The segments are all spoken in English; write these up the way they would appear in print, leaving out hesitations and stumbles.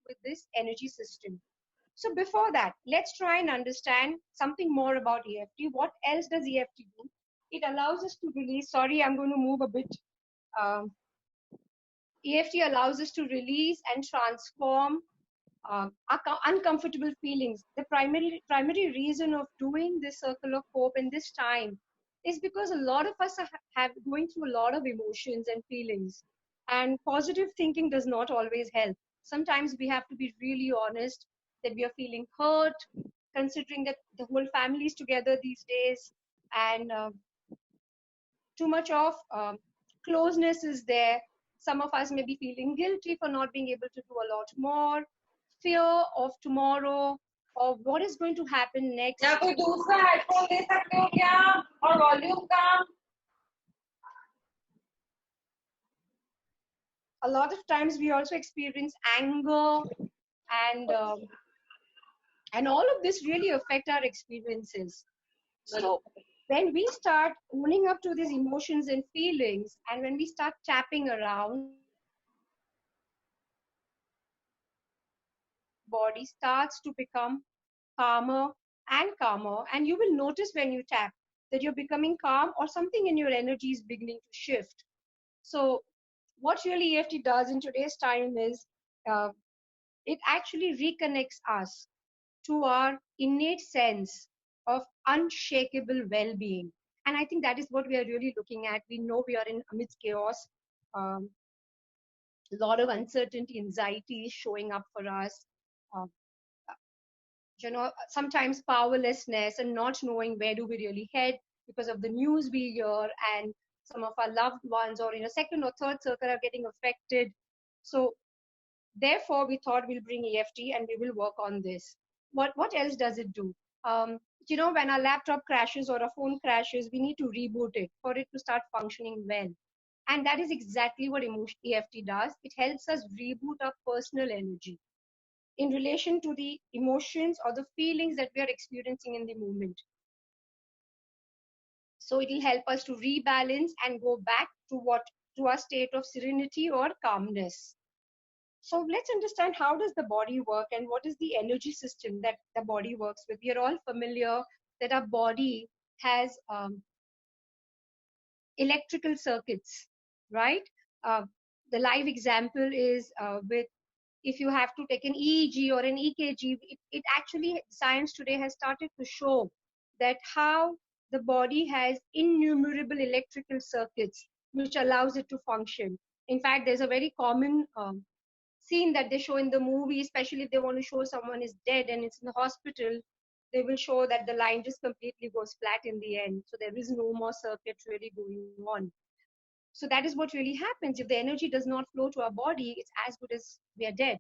with this energy system. So before that, let's try and understand something more about EFT. What else does EFT do? It allows us to release, sorry, I'm going to move a bit. Um, EFT allows us to release and transform uncomfortable feelings. The primary reason of doing this circle of hope in this time is because a lot of us have going through a lot of emotions and feelings, and positive thinking does not always help. Sometimes we have to be really honest that we are feeling hurt, considering that the whole family is together these days, and too much of closeness is there. Some of us may be feeling guilty for not being able to do a lot more, fear of tomorrow or what is going to happen next. या कोई दूसरा headphone दे सकते हो क्या और volume का? A lot of times we also experience anger, and all of this really affect our experiences. So when we start owning up to these emotions and feelings, and when we start tapping around, body starts to become calmer and calmer, and you will notice when you tap that you're becoming calm or something in your energy is beginning to shift. So what really EFT does in today's time is it actually reconnects us to our innate sense of unshakable well-being. And I think that is what we are really looking at. We know we are in amidst chaos. A lot of uncertainty, anxiety is showing up for us. Uh, Sometimes powerlessness and not knowing where do we really head because of the news we hear, and some of our loved ones or in a second or third circle are getting affected. So therefore, we thought we'll bring EFT and we will work on this. What else does it do? When our laptop crashes or a phone crashes, we need to reboot it for it to start functioning well. And that is exactly what EFT does. It helps us reboot our personal energy in relation to the emotions or the feelings that we are experiencing in the moment. So it will help us to rebalance and go back to our state of serenity or calmness. So let's understand how does the body work and what is the energy system that the body works with. We are all familiar that our body has electrical circuits, right? The live example is with if you have to take an EEG or an EKG, it actually, science today has started to show that how the body has innumerable electrical circuits which allows it to function. In fact, there's a very common scene that they show in the movie, especially if they want to show someone is dead and it's in the hospital, they will show that the line just completely goes flat in the end. So there is no more circuit really going on. So that is what really happens. If the energy does not flow to our body, it's as good as we are dead.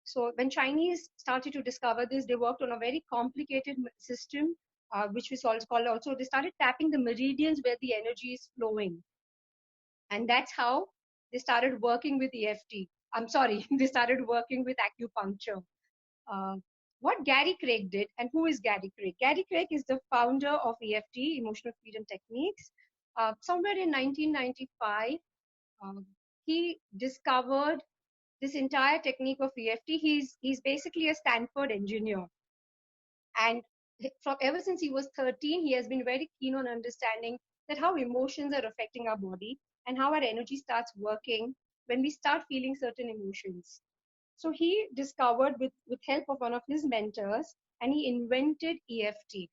So when Chinese started to discover this, they worked on a very complicated system, which was also called also, they started tapping the meridians where the energy is flowing. And that's how they started working with EFT. I'm sorry, they started working with acupuncture. What Gary Craig did, and who is Gary Craig? Gary Craig is the founder of EFT, Emotional Freedom Techniques. Somewhere in 1995, he discovered this entire technique of EFT. He's basically a Stanford engineer. And ever since he was 13, he has been very keen on understanding that how emotions are affecting our body and how our energy starts working when we start feeling certain emotions. So he discovered with help of one of his mentors, and he invented EFT.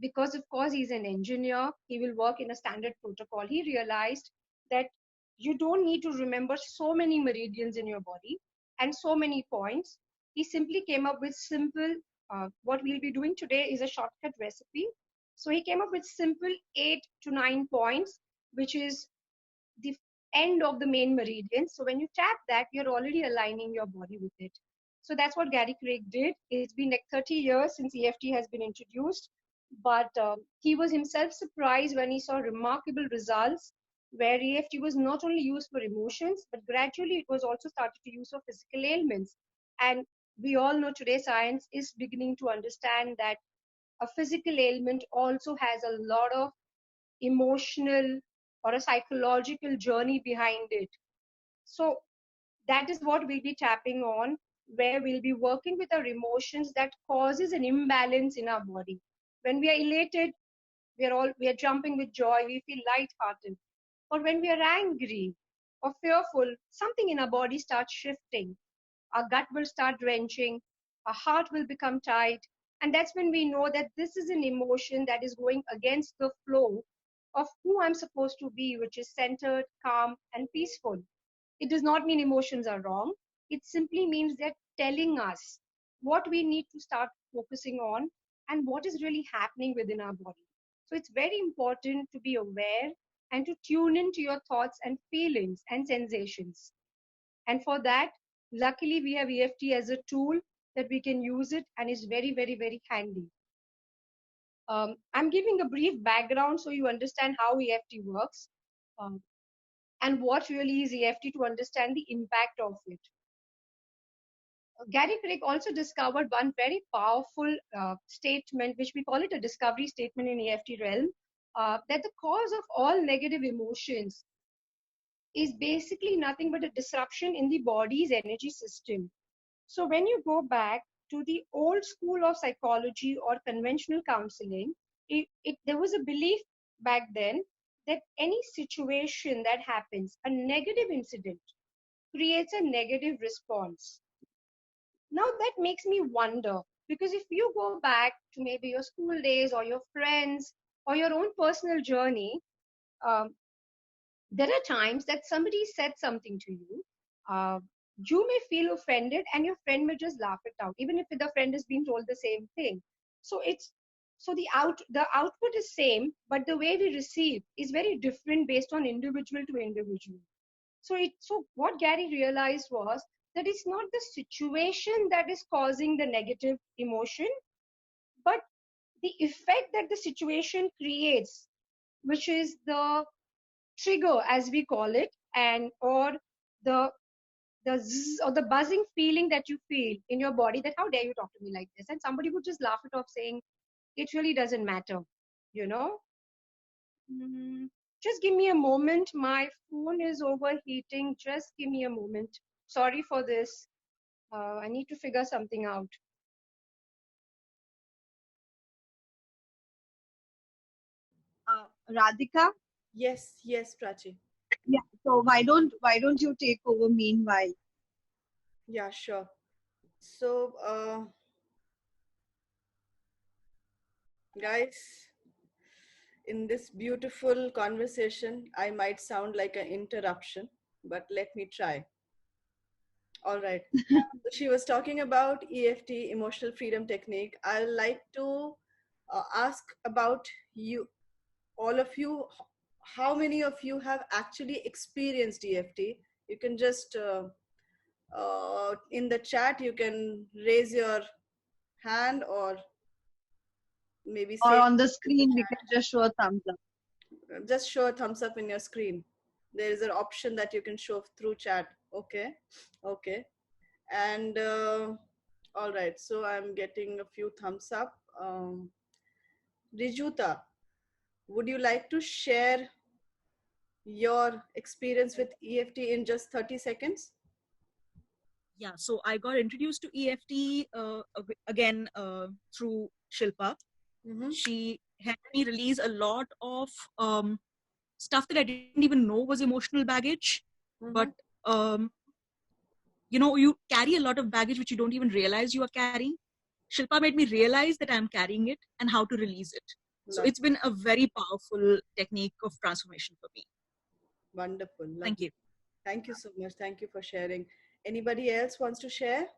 Because of course he's an engineer, he will work in a standard protocol. He realized that you don't need to remember so many meridians in your body and so many points. He simply came up with simple, what we'll be doing today is a shortcut recipe. So he came up with simple 8 to 9 points, which is the end of the main meridian. So when you tap that, you're already aligning your body with it. So that's what Gary Craig did. It's been like 30 years since EFT has been introduced, but he was himself surprised when he saw remarkable results where EFT was not only used for emotions, but gradually it was also started to use for physical ailments. And we all know today science is beginning to understand that a physical ailment also has a lot of emotional or a psychological journey behind it. So That is what we'll be tapping on, where we'll be working with our emotions that causes an imbalance in our body. When we are elated, we are jumping with joy, we feel lighthearted. Or when we are angry or fearful, something in our body starts shifting. Our gut will start wrenching, our heart will become tight, and that's when we know that this is an emotion that is going against the flow of who I'm supposed to be, which is centered, calm, and peaceful. It does not mean emotions are wrong. It simply means they're telling us what we need to start focusing on and what is really happening within our body. So it's very important to be aware and to tune into your thoughts and feelings and sensations. And for that, luckily, we have EFT as a tool that we can use it, and it's very, very, very handy. I'm giving a brief background so you understand how EFT works, um, and what really is EFT to understand the impact of it. Gary Craig also discovered one very powerful statement, which we call it a discovery statement in EFT realm, that the cause of all negative emotions is basically nothing but a disruption in the body's energy system. So when you go back to the old school of psychology or conventional counseling, there was a belief back then that any situation that happens, a negative incident, creates a negative response. Now that makes me wonder, because if you go back to maybe your school days or your friends or your own personal journey, um, there are times that somebody said something to you. Uh, you may feel offended, and your friend may just laugh it out, even if the friend is being told the same thing. So the output is same, but the way we receive is very different based on individual to individual. So what Gary realized was that it's not the situation that is causing the negative emotion, but the effect that the situation creates, which is the trigger, as we call it, and or the the zzz or the buzzing feeling that you feel in your body, that how dare you talk to me like this, and somebody would just laugh it off saying it really doesn't matter, you know. Mm, just give me a moment, my phone is overheating, just give me a moment. Sorry for this. I need to figure something out. Radhika, Yes, yes, Prachi. yeah. So why don't you take over meanwhile? Yeah, sure. So, guys, in this beautiful conversation, I might sound like an interruption, but let me try. All right. So she was talking about EFT, emotional freedom technique. I'd like to ask about you, all of you, how many of you have actually experienced EFT? You can just, in the chat, you can raise your hand or maybe Or say, on the screen, we can just show a thumbs up. just show a thumbs up in your screen. There is an option that you can show through chat. Okay. Okay. And all right, so I'm getting a few thumbs up. Rijuta, would you like to share your experience with EFT in just 30 seconds? Yeah, so I got introduced to EFT again through Shilpa. Mm-hmm. She helped me release a lot of stuff that I didn't even know was emotional baggage. Mm-hmm. But you carry a lot of baggage which you don't even realize you are carrying. Shilpa made me realize that I'm carrying it and how to release it. So it's been a very powerful technique of transformation for me. Wonderful. Lovely. Thank you. Thank you so much. Thank you for sharing. Anybody else wants to share?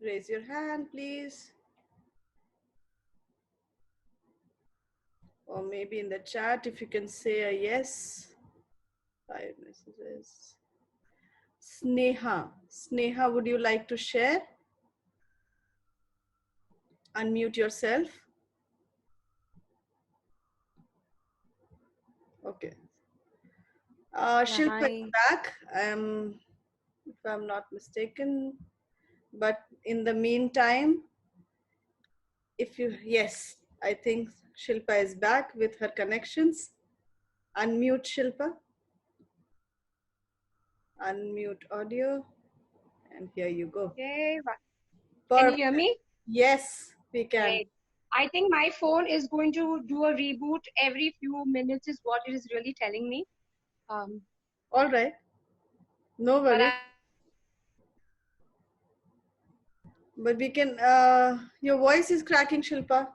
Raise your hand, please. Or maybe in the chat, if you can say a yes. 5 messages. Sneha. Sneha, would you like to share? Unmute yourself. Okay. Shilpa is back. If I'm not mistaken. But in the meantime, if you, yes, I think Shilpa is back with her connections. Unmute Shilpa. Unmute audio. And here you go. Okay. Can you Perfect. hear me? Yes, we can. Great. I think my phone is going to do a reboot every few minutes is what it is really telling me. All right. No But worries. But we can, your voice is cracking, Shilpa.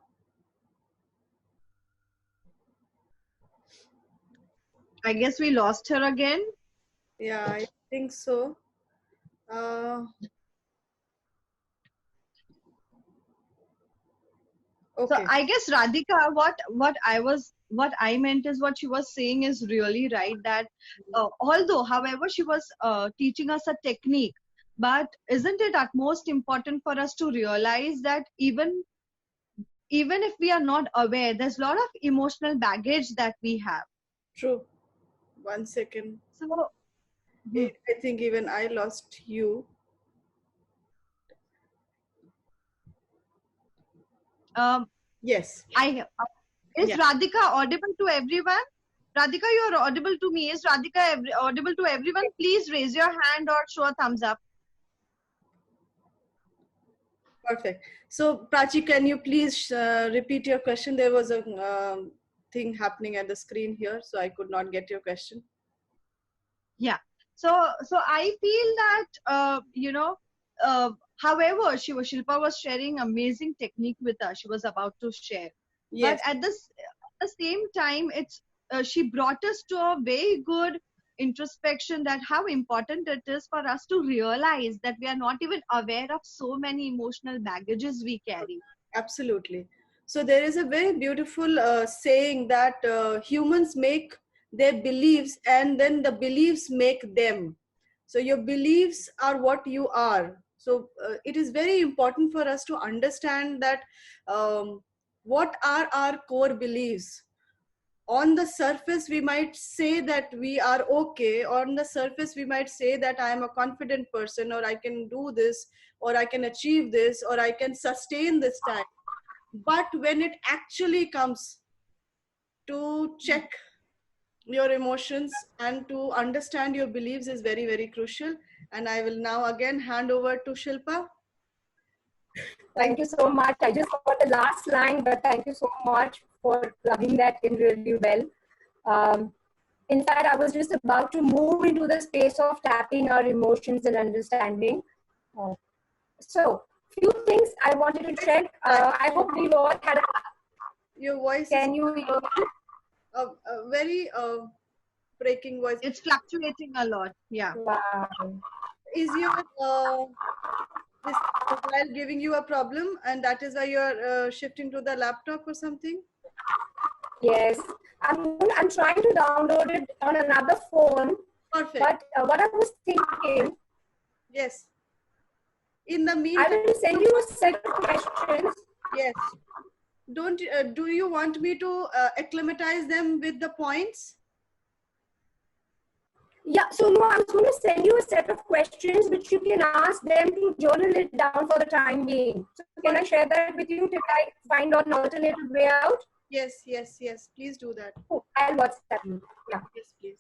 I guess we lost her again. Yeah, I think so. So Okay. I guess Radhika, what I meant is what she was saying is really right. That although, however, she was teaching us a technique, but isn't it at most important for us to realize that even if we are not aware, there's a lot of emotional baggage that we have. True. 1 second. So I think even I lost you. Yes. Is Radhika audible to everyone? Radhika, you are audible to me. Is Radhika audible to everyone? Please raise your hand or show a thumbs up. Perfect. So, Prachi, can you please repeat your question? There was a thing happening at the screen here, so I could not get your question. Yeah. So I feel that however, Shilpa was sharing amazing technique with us. She was about to share, Yes. but at the same time, she brought us to a very good introspection that how important it is for us to realize that we are not even aware of so many emotional baggages we carry. Absolutely. So there is a very beautiful saying that humans make their beliefs and then the beliefs make them. So your beliefs are what you are. So it is very important for us to understand that what are our core beliefs. On the surface we might say that we are okay. On the surface we might say that I am a confident person, or I can do this, or I can achieve this, or I can sustain this time. But when it actually comes to check your emotions and to understand your beliefs is very, very crucial. And I will now again hand over to Shilpa. Thank you so much. I just got the last line, but thank you so much for plugging that in really well. In fact, I was just about to move into the space of tapping our emotions and understanding. So, few things I wanted to check. I hope we all had a... Your voice Can you hear me? a very breaking voice. It's fluctuating a lot. Yeah. Wow. Is your this mobile giving you a problem, and that is why you're shifting to the laptop or something? Yes, I'm trying to download it on another phone. Perfect. But what I was thinking, yes. In the I meantime, will send you a set of questions. yes. Don't do you want me to acclimatize them with the points? Yeah, so no, I was going to send you a set of questions which you can ask them to journal it down for the time being. So can I share that with you till I find an alternative way out? Yes, yes, yes. Please do that. Oh, I'll WhatsApp you. Yeah. Yes, please.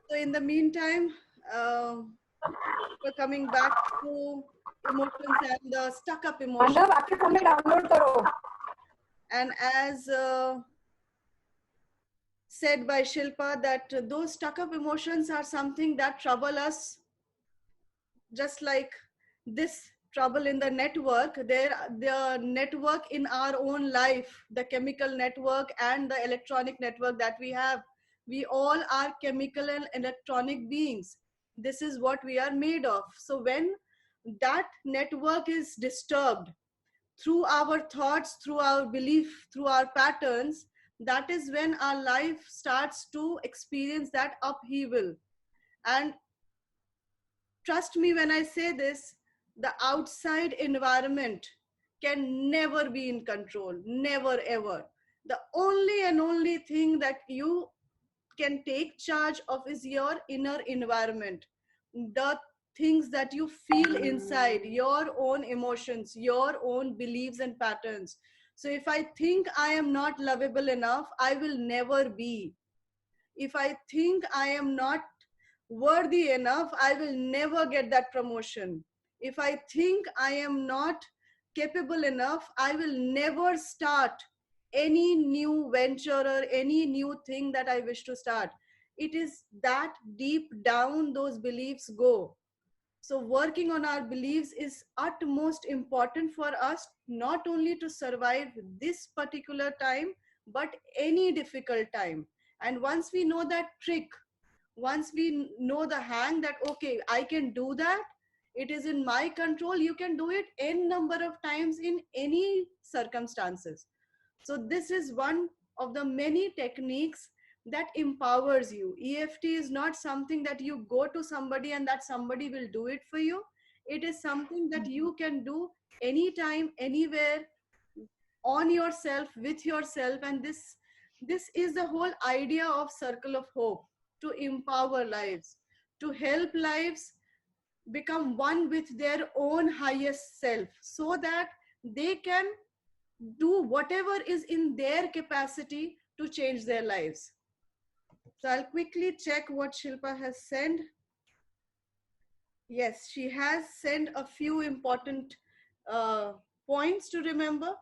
So in the meantime, we're coming back to emotions and the stuck-up emotions. Mandav, आपके phone में download करो. And as said by Shilpa, that those stuck-up emotions are something that trouble us, just like this trouble in the network. The network in our own life, the chemical network and the electronic network that we have. We all are chemical and electronic beings. This is what we are made of. So when that network is disturbed through our thoughts, through our belief, through our patterns, that is when our life starts to experience that upheaval. And trust me when I say this, the outside environment can never be in control, never ever. The only and only thing that you can take charge of is your inner environment. The things that you feel inside, your own emotions, your own beliefs and patterns. So if I think I am not lovable enough, I will never be. If I think I am not worthy enough, I will never get that promotion. If I think I am not capable enough, I will never start any new venture or any new thing that I wish to start. It is that deep down those beliefs go. So, working on our beliefs is utmost important for us, not only to survive this particular time, but any difficult time. And once we know that trick, once we know the hang that, okay, I can do that, it is in my control, you can do it n number of times in any circumstances. So this is one of the many techniques that empowers you. EFT is not something that you go to somebody and that somebody will do it for you. It is something that you can do anytime, anywhere, on yourself, with yourself. And this is the whole idea of Circle of Hope, to empower lives, to help lives become one with their own highest self, so that they can do whatever is in their capacity to change their lives. So I'll quickly check what Shilpa has sent. Yes, she has sent a few important points to remember,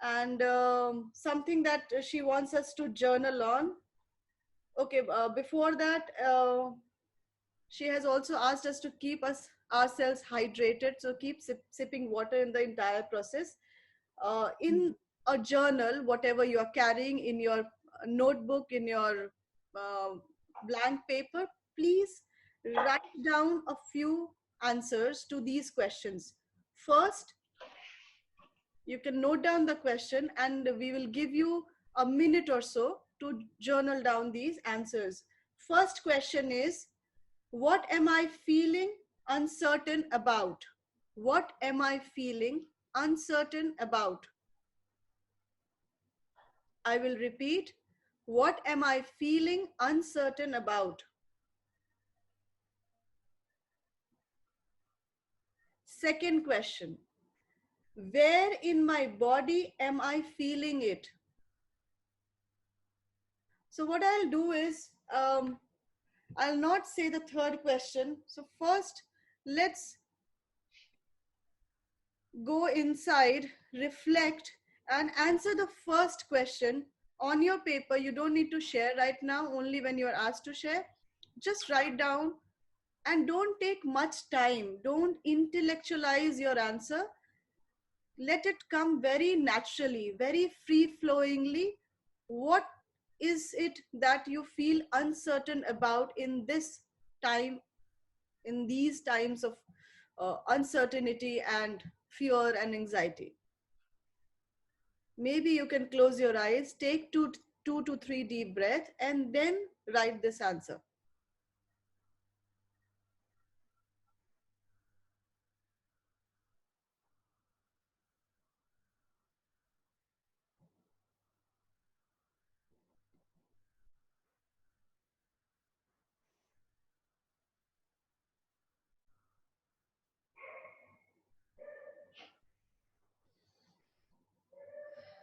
and something that she wants us to journal on. Okay, before that, she has also asked us to keep ourselves hydrated, so keep sipping water in the entire process. In a journal, whatever you are carrying, in your notebook, in your blank paper, please write down a few answers to these questions. First, you can note down the question, and we will give you a minute or so to journal down these answers. First question is, what am I feeling uncertain about? What am I feeling uncertain about? I will repeat. What am I feeling uncertain about? Second question. Where in my body am I feeling it? So what I'll do is, I'll not say the third question. So first, let's go inside, reflect, and answer the first question on your paper. You don't need to share right now, only when you're asked to share. Just write down and don't take much time. Don't intellectualize your answer. Let it come very naturally, very free-flowingly. What is it that you feel uncertain about in this time, in these times of uncertainty and fear and anxiety? Maybe you can close your eyes, take two to three deep breaths, and then write this answer.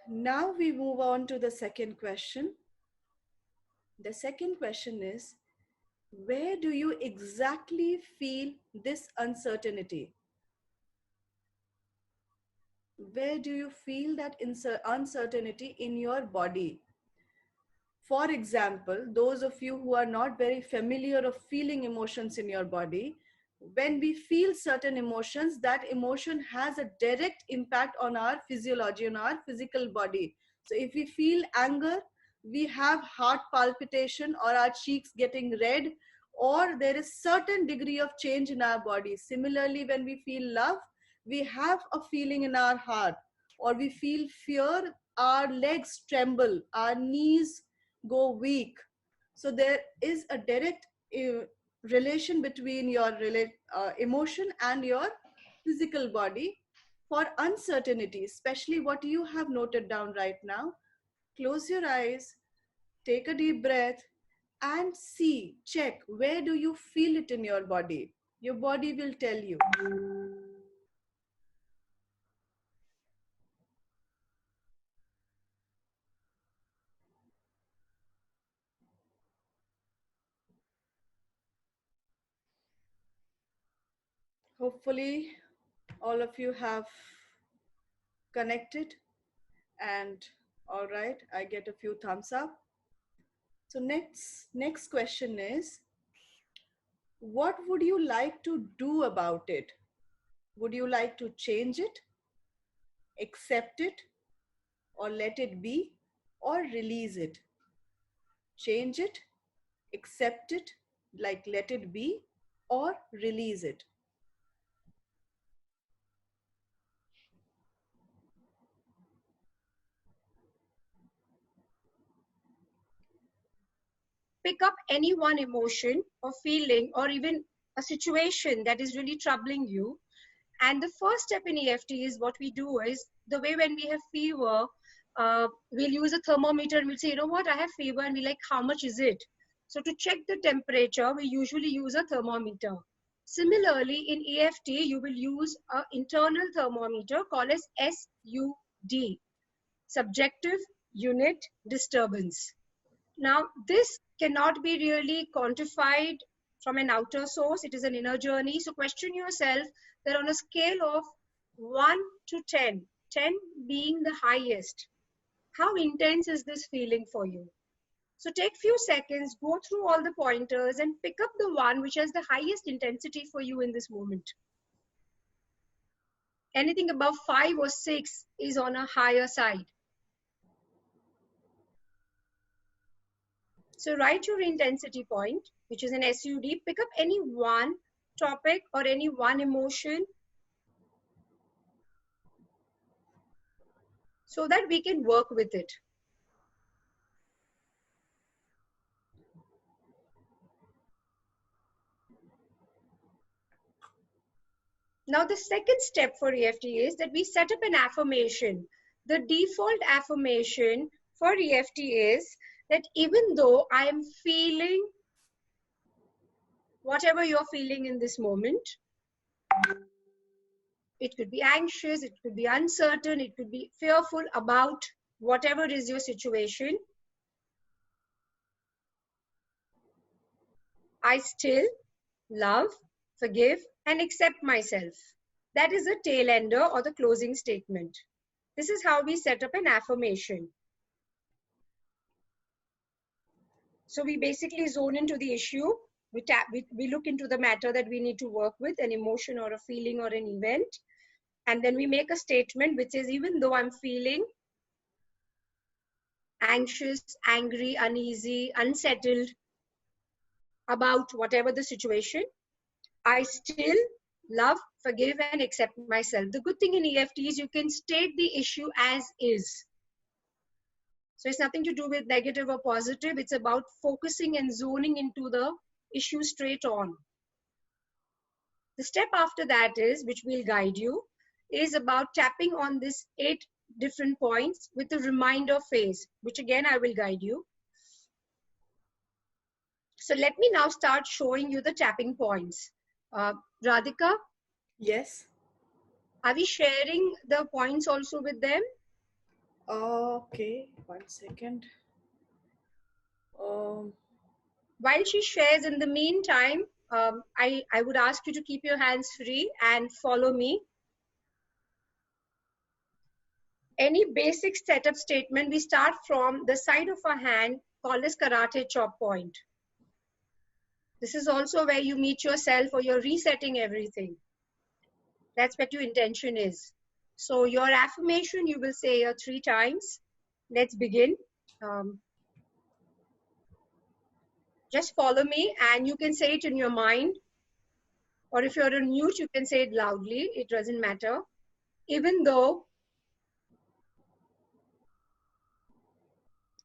Now we move on to the second question. The second question is, where do you exactly feel this uncertainty? Where do you feel that uncertainty in your body? For example, those of you who are not very familiar of feeling emotions in your body, when we feel certain emotions, that emotion has a direct impact on our physiology, on our physical body. So if we feel anger, we have heart palpitation or our cheeks getting red, or there is certain degree of change in our body. Similarly, when we feel love, we have a feeling in our heart. Or we feel fear, our legs tremble, our knees go weak. So there is a direct relation between your emotion and your physical body. For uncertainty, especially what you have noted down right now, close your eyes, take a deep breath, and see, check, where do you feel it in your body? Your body will tell you. Hopefully, all of you have connected, and all right, I get a few thumbs up. So next question is, what would you like to do about it? Would you like to change it, accept it, or let it be, or release it? Change it, accept it, like let it be, or release it? Pick up any one emotion or feeling or even a situation that is really troubling you. And the first step in EFT is what we do is the way when we have fever, we'll use a thermometer and we'll say, you know what, I have fever, and we're like, how much is it? So to check the temperature, we usually use a thermometer. Similarly, in EFT, you will use an internal thermometer called as SUD, subjective unit disturbance. Now, this cannot be really quantified from an outer source. It is an inner journey. So question yourself that on a scale of 1 to 10, 10 being the highest, how intense is this feeling for you? So take few seconds, go through all the pointers and pick up the one which has the highest intensity for you in this moment. Anything above 5 or 6 is on a higher side. So write your intensity point, which is an SUD. Pick up any one topic or any one emotion so that we can work with it. Now, the second step for EFT is that we set up an affirmation. The default affirmation for EFT is that even though I am feeling whatever you're feeling in this moment, it could be anxious, it could be uncertain, it could be fearful about whatever is your situation, I still love, forgive, and accept myself. That is the tail ender or the closing statement. This is how we set up an affirmation. So we basically zone into the issue. We look into the matter that we need to work with, an emotion or a feeling or an event. And then we make a statement which says, even though I'm feeling anxious, angry, uneasy, unsettled about whatever the situation, I still love, forgive, and accept myself. The good thing in EFT is you can state the issue as is. So it's nothing to do with negative or positive. It's about focusing and zoning into the issue straight on. The step after that is, which will guide you, is about tapping on this 8 different points with a reminder phase, which again I will guide you. So let me now start showing you the tapping points. Radhika? Yes. Are we sharing the points also with them? Okay, 1 second. While she shares, in the meantime, I would ask you to keep your hands free and follow me. Any basic setup statement, we start from the side of our hand called as karate chop point. This is also where you meet yourself or you're resetting everything. That's what your intention is. So your affirmation, you will say 3 times. Let's begin. Just follow me and you can say it in your mind. Or if you're on mute, you can say it loudly. It doesn't matter. Even though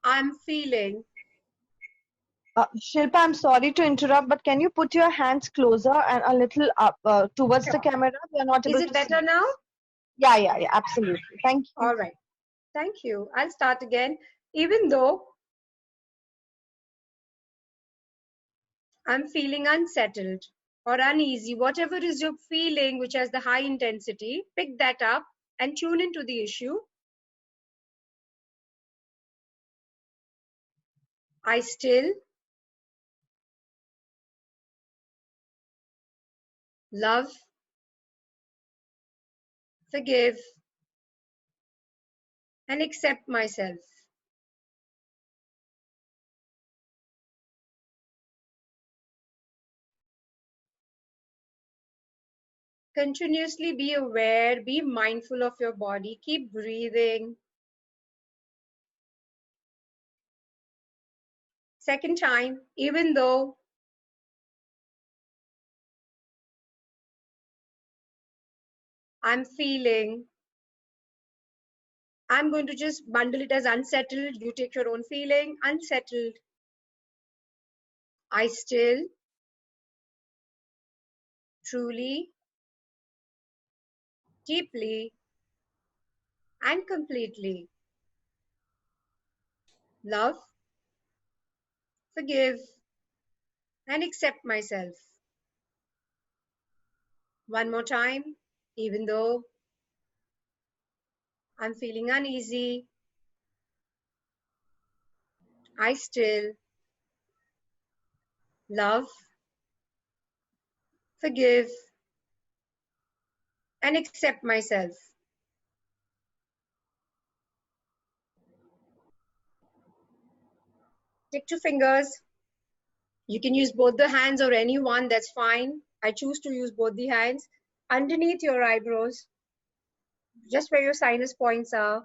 I'm feeling. Shilpa, I'm sorry to interrupt, but can you put your hands closer and a little up towards the camera? We are not able to see. Is it better now? Yeah, absolutely. Thank you. All right. Thank you. I'll start again. Even though I'm feeling unsettled or uneasy, whatever is your feeling which has the high intensity, pick that up and tune into the issue. I still love, forgive, and accept myself. Continuously be aware, be mindful of your body, keep breathing. Second time, even though I'm feeling, I'm going to just bundle it as unsettled. You take your own feeling, unsettled. I still, truly, deeply, and completely love, forgive, and accept myself. One more time, even though I'm feeling uneasy, I still love, forgive, and accept myself. Take two fingers. You can use both the hands or any one, that's fine. I choose to use both the hands. Underneath your eyebrows, just where your sinus points are.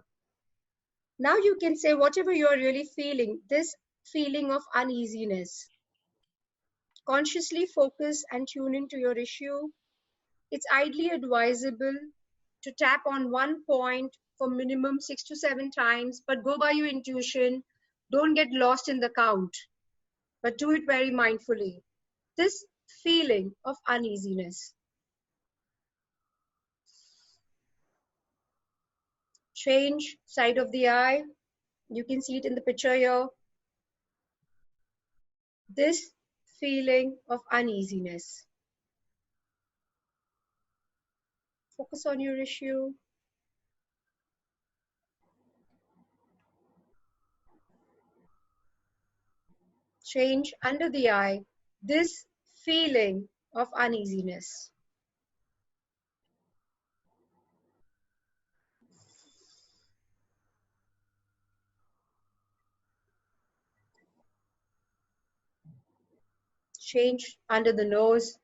Now you can say whatever you are really feeling, this feeling of uneasiness. Consciously focus and tune into your issue. It's ideally advisable to tap on one point for minimum 6 to 7 times, but go by your intuition. Don't get lost in the count, but do it very mindfully. This feeling of uneasiness. Change side of the eye. You can see it in the picture here. This feeling of uneasiness. Focus on your issue. Change under the eye. This feeling of uneasiness. Change under the nose.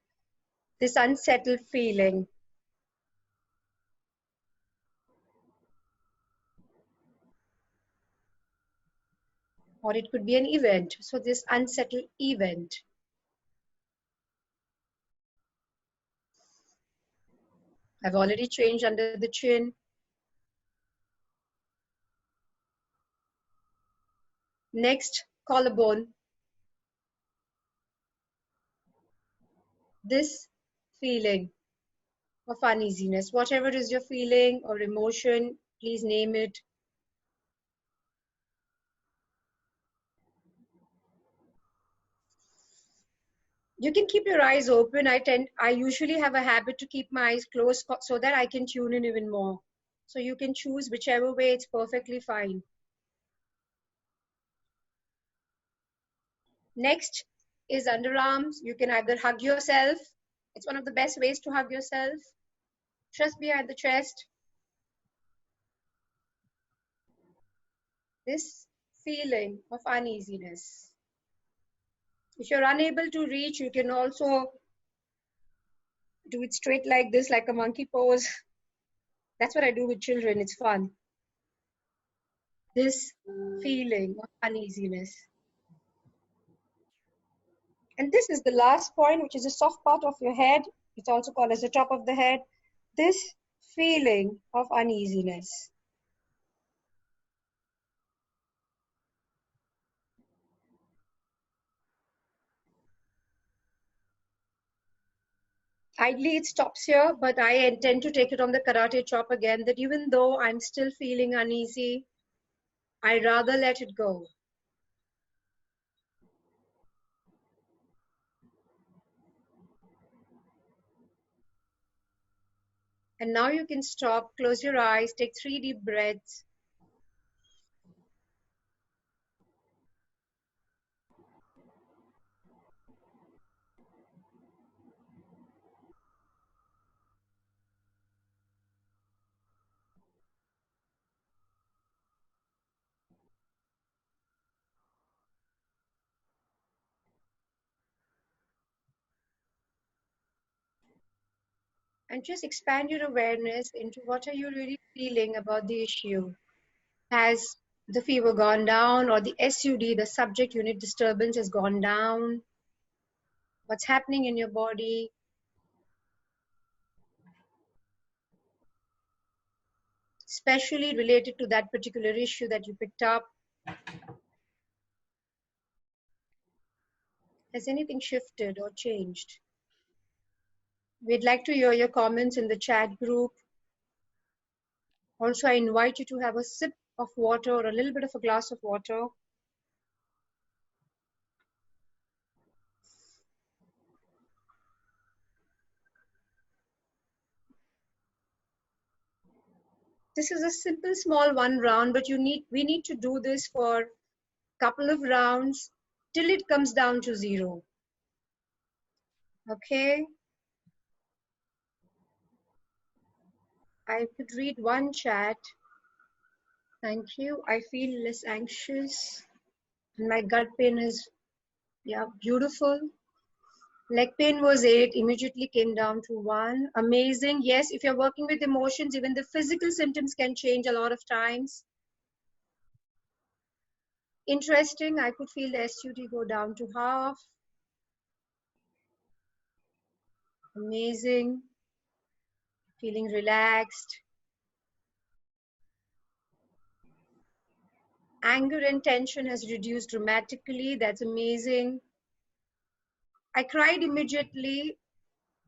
This unsettled feeling. Or it could be an event. So this unsettled event. I've already changed under the chin. Next, collarbone. This feeling of uneasiness, whatever is your feeling or emotion, please name it. You can keep your eyes open. I usually have a habit to keep my eyes closed so that I can tune in even more. So you can choose whichever way, it's perfectly fine. Next is underarms. You can either hug yourself. It's one of the best ways to hug yourself. Chest behind the chest. This feeling of uneasiness. If you're unable to reach, you can also do it straight like this, like a monkey pose. That's what I do with children. It's fun. This feeling of uneasiness. And this is the last point, which is a soft part of your head. It's also called as the top of the head. This feeling of uneasiness. Ideally, it stops here, but I intend to take it on the karate chop again, that even though I'm still feeling uneasy, I'd rather let it go. And now you can stop, close your eyes, take 3 deep breaths. And just expand your awareness into what are you really feeling about the issue. Has the fever gone down, or the SUD, the subject unit disturbance, has gone down? What's happening in your body? Especially related to that particular issue that you picked up. Has anything shifted or changed? We'd like to hear your comments in the chat group. Also, I invite you to have a sip of water or a little bit of a glass of water. This is a simple small one round, but we need to do this for a couple of rounds till it comes down to 0. Okay? I could read one chat. Thank you. I feel less anxious. And my gut pain is, yeah, beautiful. Leg pain was 8, immediately came down to 1. Amazing. Yes, if you're working with emotions, even the physical symptoms can change a lot of times. Interesting. I could feel the SUD go down to half. Amazing. Feeling relaxed. Anger and tension has reduced dramatically. That's amazing. I cried immediately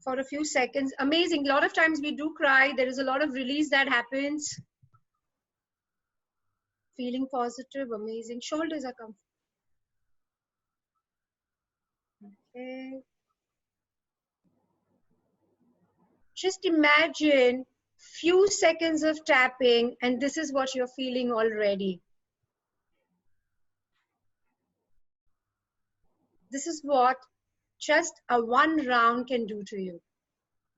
for a few seconds. Amazing. A lot of times we do cry. There is a lot of release that happens. Feeling positive. Amazing. Shoulders are comfortable. Okay. Just imagine few seconds of tapping, and this is what you're feeling already. This is what just a one round can do to you.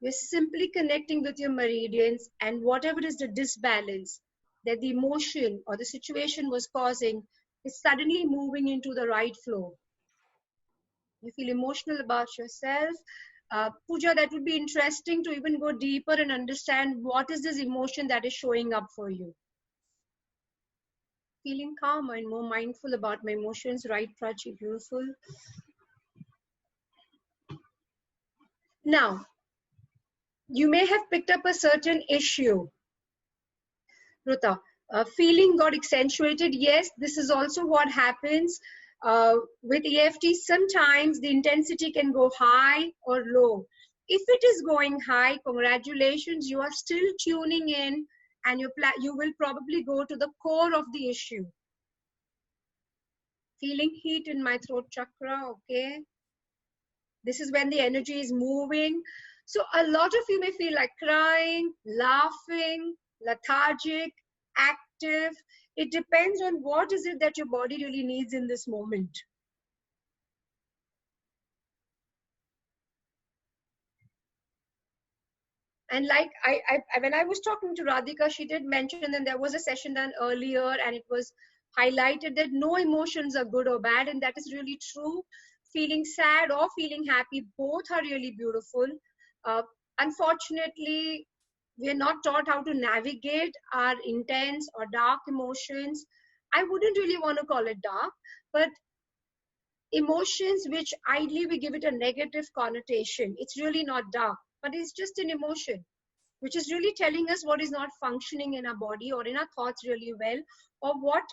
You're simply connecting with your meridians, and whatever is the disbalance that the emotion or the situation was causing is suddenly moving into the right flow. You feel emotional about yourself. Pooja, that would be interesting to even go deeper and understand what is this emotion that is showing up for you. Feeling calmer and more mindful about my emotions. Right, Prachi, beautiful. Now, you may have picked up a certain issue. Ruta, feeling got accentuated. Yes, this is also what happens with EFT. Sometimes the intensity can go high or low. If it is going high, congratulations, you are still tuning in, and you will probably go to the core of the issue. Feeling heat in my throat chakra, okay? This is when the energy is moving. So a lot of you may feel like crying, laughing, lethargic, active. It depends on what is it that your body really needs in this moment. And like when I was talking to Radhika, she did mention that there was a session done earlier and it was highlighted that no emotions are good or bad, and that is really true. Feeling sad or feeling happy, both are really beautiful. Uh, Unfortunately, we are not taught how to navigate our intense or dark emotions. I wouldn't really want to call it dark, but emotions which ideally we give it a negative connotation. It's really not dark, but it's just an emotion which is really telling us what is not functioning in our body or in our thoughts really well, or what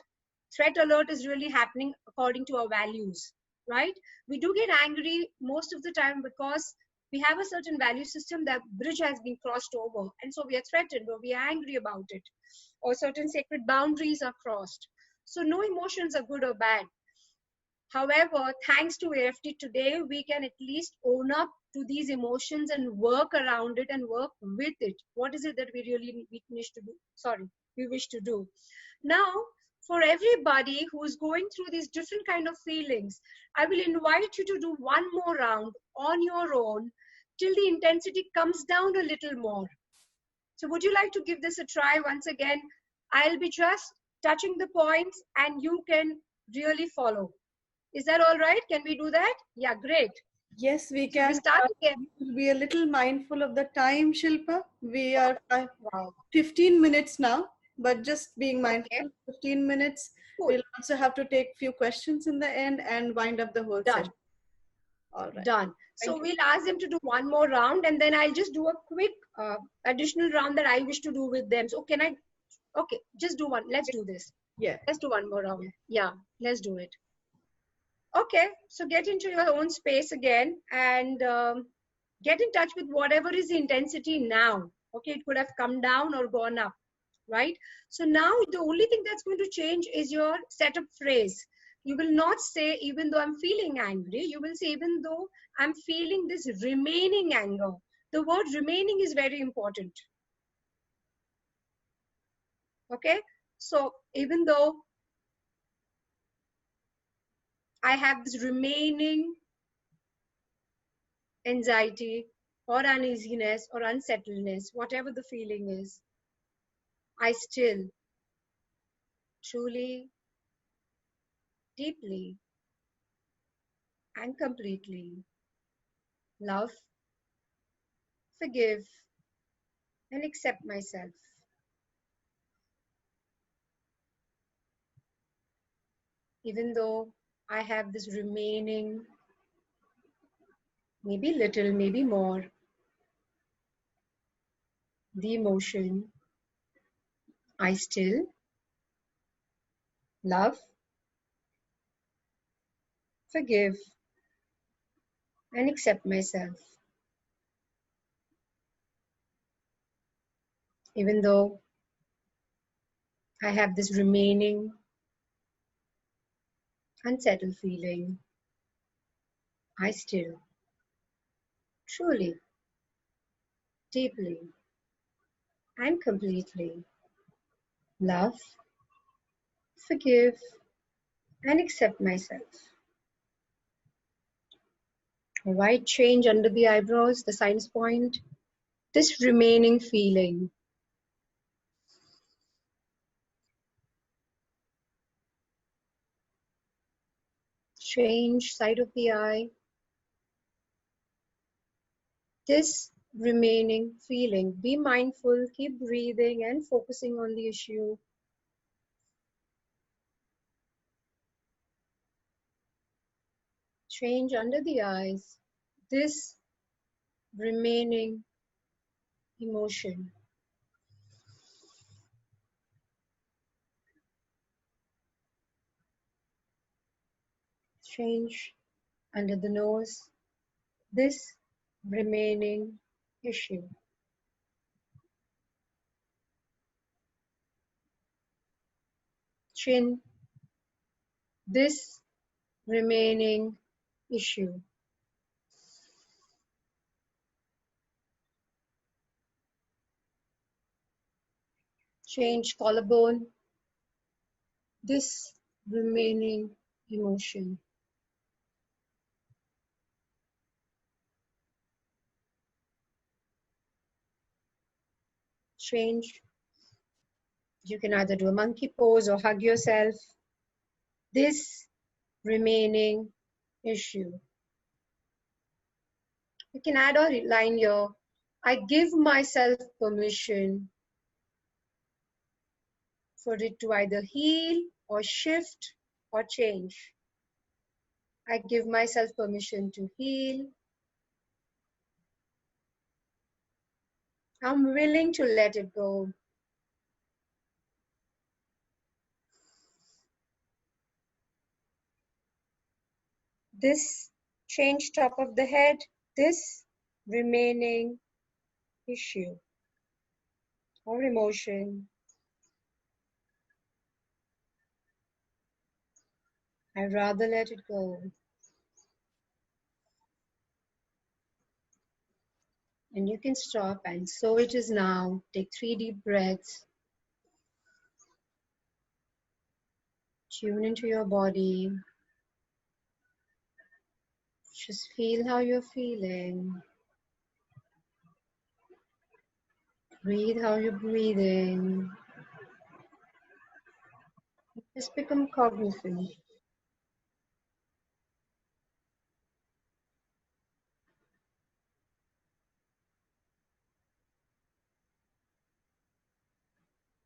threat alert is really happening according to our values, right? We do get angry most of the time because we have a certain value system, that bridge has been crossed over, and so we are threatened or we are angry about it, or certain sacred boundaries are crossed. So no emotions are good or bad. However, thanks to EFT today, we can at least own up to these emotions and work around it and work with it. What is it that we really wish to do? Sorry, we wish to do. Now, for everybody who's going through these different kind of feelings, I will invite you to do one more round on your own till the intensity comes down a little more. So would you like to give this a try once again? I'll be just touching the points and you can really follow. Is that all right? Can we do that? Yeah, great. Yes, we So can. we start again. We'll be a little mindful of the time, Shilpa. We are Wow. 15 minutes now, but just being mindful, Okay. 15 minutes. Cool. We'll also have to take few questions in the end and wind up the whole Done. session. All right. Done. So we'll ask them to do one more round and then I'll just do a quick additional round that I wish to do with them. So can I? Okay, just do one. Let's do this. Yeah. Let's do one more round. Yeah, let's do it. Okay, so get into your own space again and get in touch with whatever is the intensity now. Okay, it could have come down or gone up, right? So now the only thing that's going to change is your setup phrase. You will not say, even though I'm feeling angry, you will say, even though I'm feeling this remaining anger. The word remaining is very important. Okay, so even though I have this remaining anxiety or uneasiness or unsettledness, whatever the feeling is, I still truly, deeply, and completely love, forgive, and accept myself. Even though I have this remaining, maybe little, maybe more, the emotion, I still love, forgive, and accept myself. Even though I have this remaining unsettled feeling, I still truly, deeply, and completely love, forgive, and accept myself. A white change under the eyebrows, the sinus point, this remaining feeling. Change side of the eye, this remaining feeling. Be mindful, keep breathing and focusing on the issue. Change under the eyes, this remaining emotion. Change under the nose, this remaining issue. Chin, this remaining issue. Change collarbone, this remaining emotion. Change. You can either do a monkey pose or hug yourself. This remaining issue. You can add a line here. I give myself permission for it to either heal or shift or change. I give myself permission to heal. I'm willing to let it go. This change top of the head, this remaining issue or emotion. I'd rather let it go. And you can stop, and so it is now. Take 3 deep breaths. Tune into your body. Just feel how you're feeling. Breathe how you're breathing. Just become cognizant.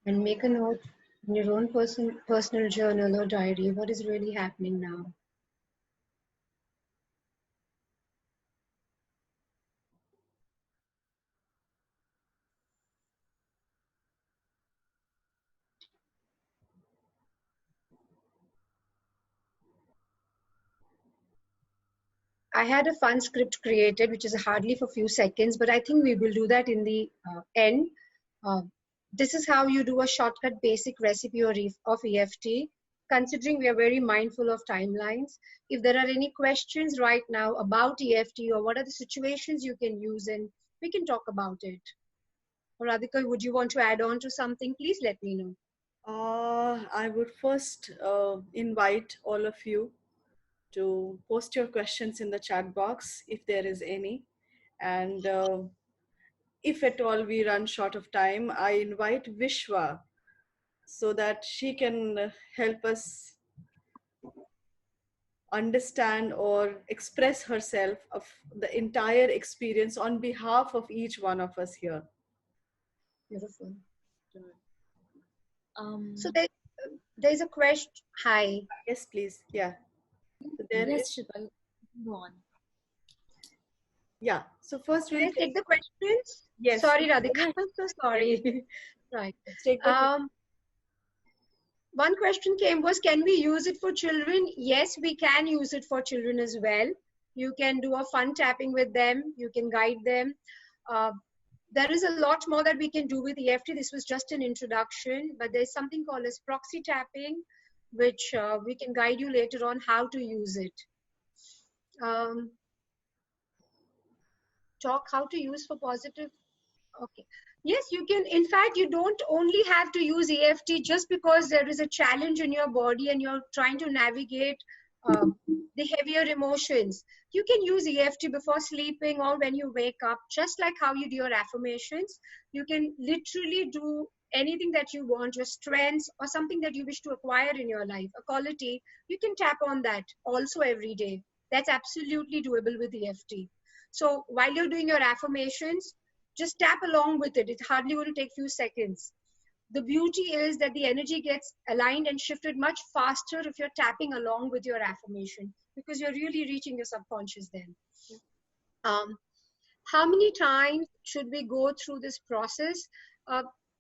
And make a note in your own personal journal or diary what is really happening now. I had a fun script created, which is hardly for a few seconds, but I think we will do that in the end. Uh, this is how you do a shortcut basic recipe of EFT, considering we are very mindful of timelines. If there are any questions right now about EFT or what are the situations you can use in, we can talk about it. Or Radhika, would you want to add on to something? Please let me know. I would first invite all of you to post your questions in the chat box if there is any. And if at all we run short of time, I invite Vishwa so that she can help us understand or express herself of the entire experience on behalf of each one of us here. Beautiful. Um, So there's a question. Hi. Yes, please. Yeah. So there is. yes, Shilpa, go on. Yeah. So first we'll Let's take the questions. Yes. Sorry, Radhika. I'm so sorry. Right. Let's take the One question came was, can we use it for children? Yes, we can use it for children as well. You can do a fun tapping with them. You can guide them. There is a lot more that we can do with EFT. This was just an introduction, but there's something called as proxy tapping, which we can guide you later on how to use it. Talk how to use for positive. Okay. Yes, you can. In fact, you don't only have to use EFT just because there is a challenge in your body and you're trying to navigate the heavier emotions. You can use EFT before sleeping or when you wake up, just like how you do your affirmations. You can literally do anything that you want, your strengths or something that you wish to acquire in your life, a quality. You can tap on that also every day. That's absolutely doable with EFT. So while you're doing your affirmations, just tap along with it. It's hardly going to take few seconds. The beauty is that the energy gets aligned and shifted much faster if you're tapping along with your affirmation, because you're really reaching your subconscious then. How many times should we go through this process?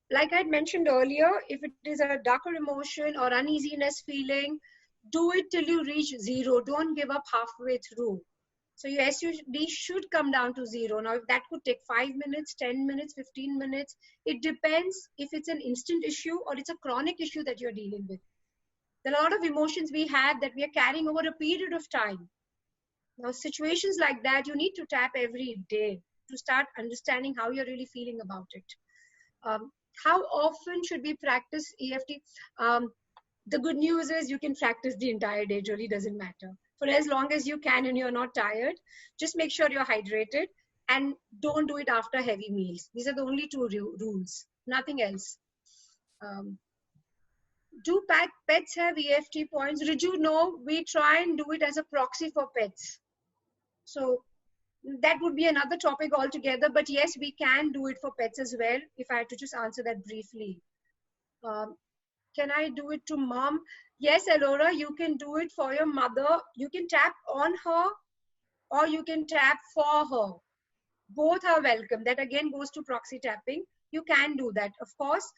Like I mentioned earlier, if it is a darker emotion or uneasiness feeling, do it till you reach 0. Don't give up halfway through. So your SUD should come down to 0. Now, if that could take 5 minutes, 10 minutes, 15 minutes, it depends if it's an instant issue or it's a chronic issue that you're dealing with. There are a lot of emotions we have that we are carrying over a period of time. Now, situations like that, you need to tap every day to start understanding how you're really feeling about it. How often should we practice EFT? The good news is you can practice the entire day. It really doesn't matter. For as long as you can and you're not tired, just make sure you're hydrated and don't do it after heavy meals. These are the only 2 rules, nothing else. Do pets have EFT points? Riju, no, we try and do it as a proxy for pets. So that would be another topic altogether, but yes, we can do it for pets as well, if I had to just answer that briefly. Can I do it to mom? Yes, Elora, you can do it for your mother. You can tap on her or you can tap for her. Both are welcome. That again goes to proxy tapping. You can do that. Of course,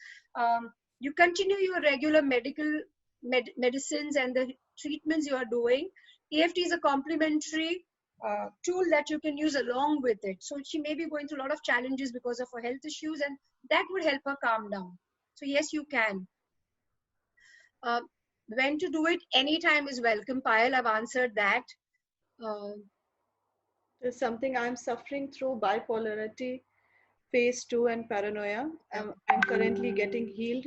you continue your regular medicines and the treatments you are doing. EFT is a complementary tool that you can use along with it. So she may be going through a lot of challenges because of her health issues, and that would help her calm down. So yes, you can. When to do it, anytime is welcome. Payal, I've answered that. There's something I'm suffering through bipolarity, phase 2, and paranoia. I'm currently getting healed,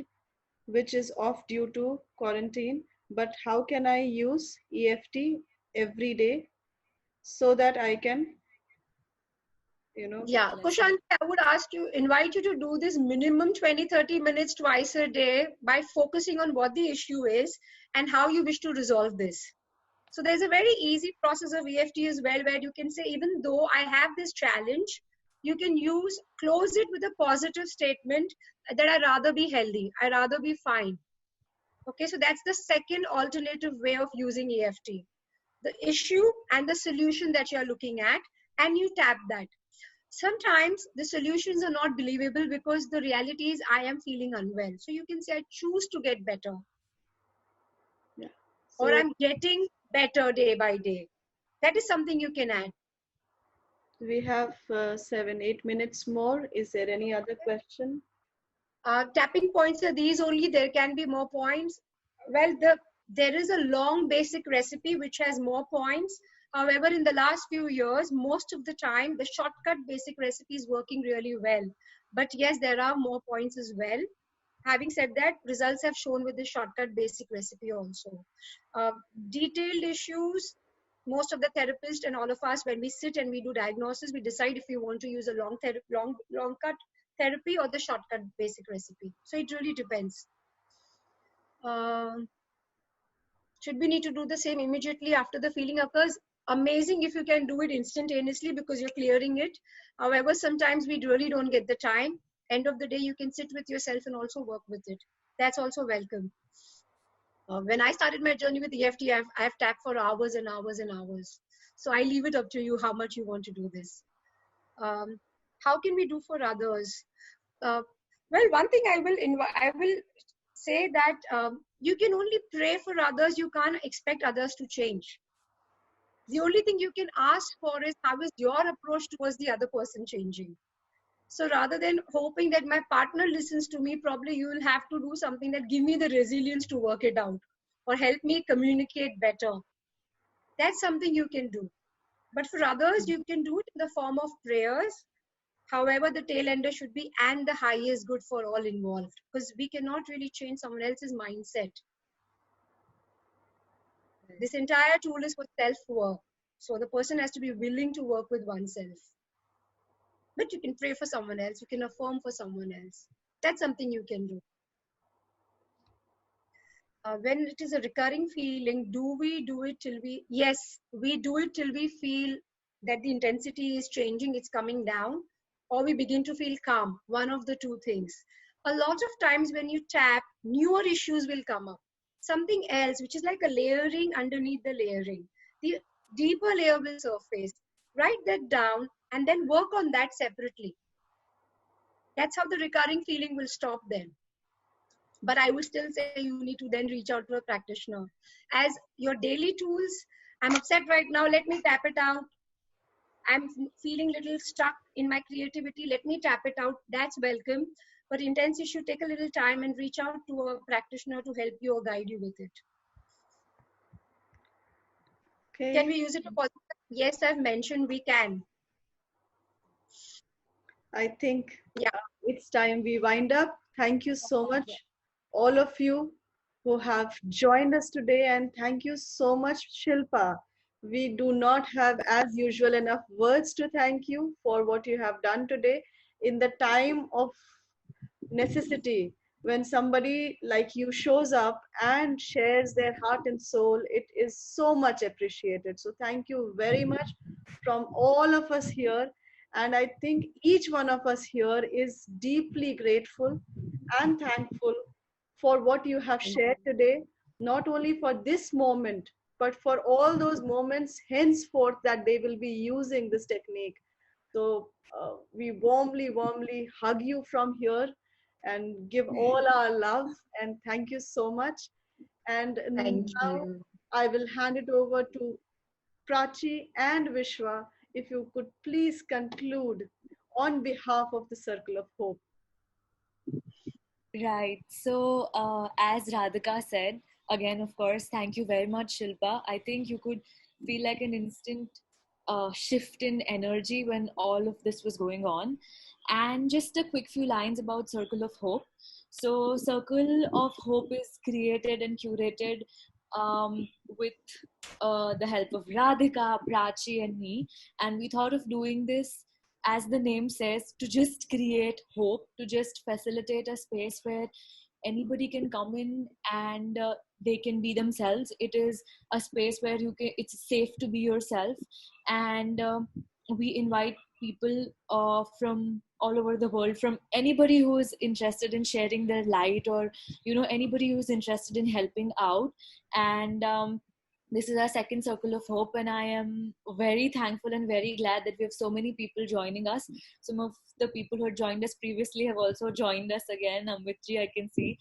which is off due to quarantine. But how can I use EFT every day so that I can, Yeah, Kushanti, I would invite you to do this minimum 20-30 minutes twice a day by focusing on what the issue is and how you wish to resolve this. So there's a very easy process of EFT as well, where you can say, even though I have this challenge, you can close it with a positive statement that I'd rather be healthy, I'd rather be fine. Okay, so that's the second alternative way of using EFT. The issue and the solution that you're looking at, and you tap that. Sometimes the solutions are not believable because the reality is I am feeling unwell. So you can say, I choose to get better. Yeah. Or I'm getting better day by day. That is something you can add. We have 7-8 minutes more. Is there any other question? Tapping points are these only. There can be more points. Well, there is a long basic recipe which has more points. However, in the last few years, most of the time, the shortcut basic recipe is working really well. But yes, there are more points as well. Having said that, results have shown with the shortcut basic recipe also. Detailed issues, most of the therapists and all of us, when we sit and we do diagnosis, we decide if we want to use a long cut therapy or the shortcut basic recipe. So it really depends. Should we need to do the same immediately after the feeling occurs? Amazing if you can do it instantaneously because you're clearing it. However, sometimes we really don't get the time. End of the day, you can sit with yourself and also work with it. That's also welcome. When I started my journey with EFT, I've tapped for hours and hours and hours. So I leave it up to you how much you want to do this. How can we do for others? Well, one thing I will say that you can only pray for others. You can't expect others to change. The only thing you can ask for is, how is your approach towards the other person changing? So rather than hoping that my partner listens to me, probably you will have to do something that give me the resilience to work it out or help me communicate better. That's something you can do. But for others, you can do it in the form of prayers. However, the tail ender should be, and the highest good for all involved, because we cannot really change someone else's mindset. This entire tool is for self-work. So the person has to be willing to work with oneself. But you can pray for someone else. You can affirm for someone else. That's something you can do. When it is a recurring feeling, do we do it till we... Yes, we do it till we feel that the intensity is changing, it's coming down, or we begin to feel calm. One of the two things. A lot of times when you tap, newer issues will come up. Something else, which is like a layering underneath the layering. The deeper layer will surface. Write that down and then work on that separately. That's how the recurring feeling will stop then. But I would still say you need to then reach out to a practitioner. As your daily tools, I'm upset right now, let me tap it out. I'm feeling a little stuck in my creativity, let me tap it out. That's welcome. But intense issue, take a little time and reach out to a practitioner to help you or guide you with it. Okay. Can we use it for positive? Yes, I've mentioned we can. I think it's time we wind up. Thank you so much, all of you who have joined us today, and thank you so much, Shilpa. We do not have, as usual, enough words to thank you for what you have done today. In the time of necessity, when somebody like you shows up and shares their heart and soul, it is so much appreciated. So thank you very much from all of us here. And I think each one of us here is deeply grateful and thankful for what you have shared today, not only for this moment, but for all those moments henceforth that they will be using this technique. So we warmly hug you from here and give all our love, and thank you so much. And now I will hand it over to Prachi and Vishwa, if you could please conclude on behalf of the Circle of Hope. Right. So, as Radhika said, again, of course, thank you very much, Shilpa. I think you could feel like an instant shift in energy when all of this was going on. And just a quick few lines about Circle of Hope. So, Circle of Hope is created and curated with the help of Radhika, Prachi, and me. And we thought of doing this, as the name says, to just create hope, to just facilitate a space where anybody can come in and they can be themselves. It is a space where it's safe to be yourself. And we invite people from all over the world, from anybody who is interested in sharing their light, or anybody who's interested in helping out. And this is our second Circle of Hope, and I am very thankful and very glad that we have so many people joining us. Some of the people who had joined us previously have also joined us again. Amitji, I can see.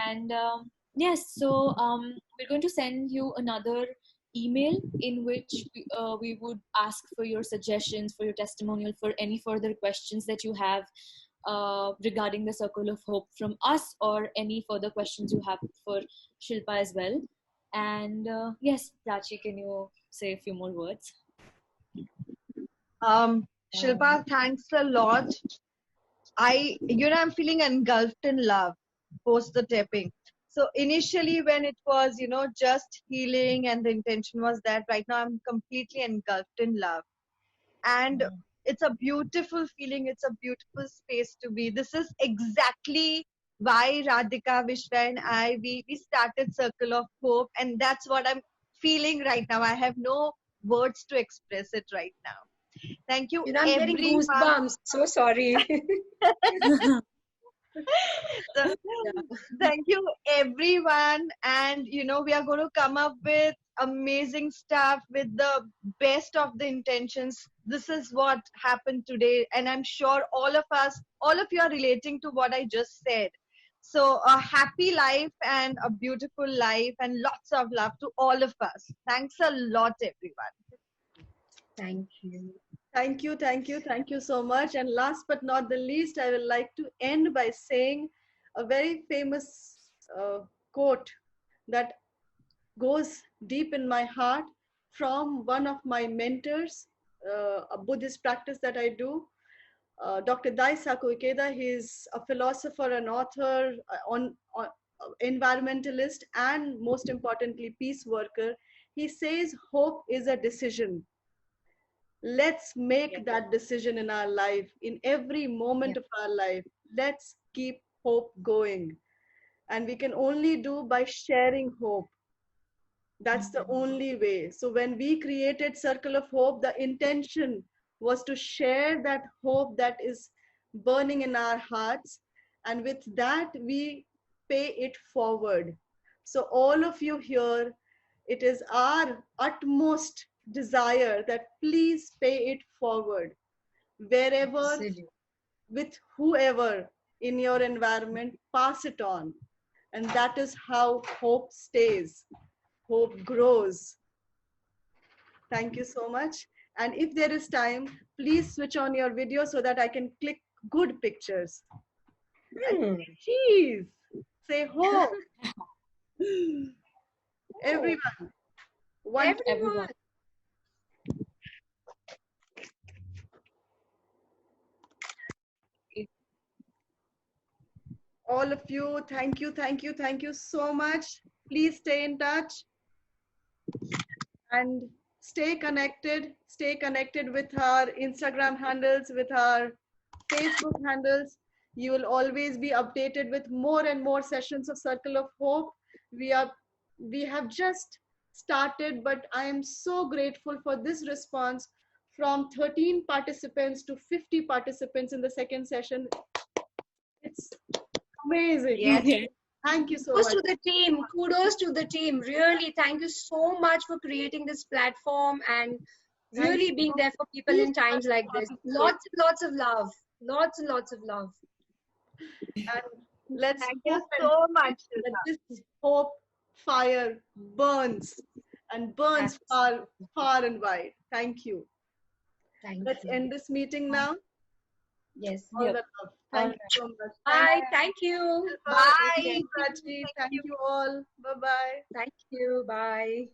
And yes, so we're going to send you another email in which we would ask for your suggestions, for your testimonial, for any further questions that you have regarding the Circle of Hope from us, or any further questions you have for Shilpa as well. And yes, Prachi, can you say a few more words? Shilpa, thanks a lot. I'm feeling engulfed in love post the tapping. So initially when it was, just healing and the intention was that, right now I'm completely engulfed in love. And it's a beautiful feeling. It's a beautiful space to be. This is exactly why Radhika, Vishwa and we started Circle of Hope. And that's what I'm feeling right now. I have no words to express it right now. Thank you, I'm getting goosebumps. So sorry. So, thank you, everyone. And, we are going to come up with amazing stuff with the best of the intentions. This is what happened today. And I'm sure all of you are relating to what I just said. So a happy life and a beautiful life and lots of love to all of us. Thanks a lot, everyone. Thank you. Thank you, thank you, thank you so much. And last but not the least, I would like to end by saying a very famous quote that goes deep in my heart from one of my mentors, a Buddhist practice that I do, Dr. Daisaku Ikeda. He's a philosopher, an author, on environmentalist, and most importantly, peace worker. He says hope is a decision. Let's make that decision in our life, in every moment of our life. Let's keep hope going. And we can only do by sharing hope. That's the only way. So when we created Circle of Hope, the intention was to share that hope that is burning in our hearts. And with that, we pay it forward. So all of you here, it is our utmost desire that please pay it forward. Wherever, with whoever in your environment, pass it on. And that is how hope stays. Hope grows. Thank you so much. And if there is time, please switch on your video so that I can click good pictures. Cheese. Say hope. Everyone. Everyone. All of you, thank you, thank you, thank you so much. Please stay in touch and stay connected with our Instagram handles, with our Facebook handles. You will always be updated with more and more sessions of Circle of Hope. We have just started, but I am so grateful for this response from 13 participants to 50 participants in the second session. It's amazing. Yes. Thank you so Kudos much. to the team. Kudos to the team. Really, thank you so much for creating this platform and really being there for people in times like this. Lots and lots of love. Lots and lots of love. And let's Thank you so much. that this hope fire burns and burns far, far and wide. Thank you. Thank Let's you. end this meeting now. Yes. All Yeah. the love. All Thank right. you so much. Bye. Thank you. Bye. Bye. Prachi. Thank you all. Bye bye. Thank you. Bye.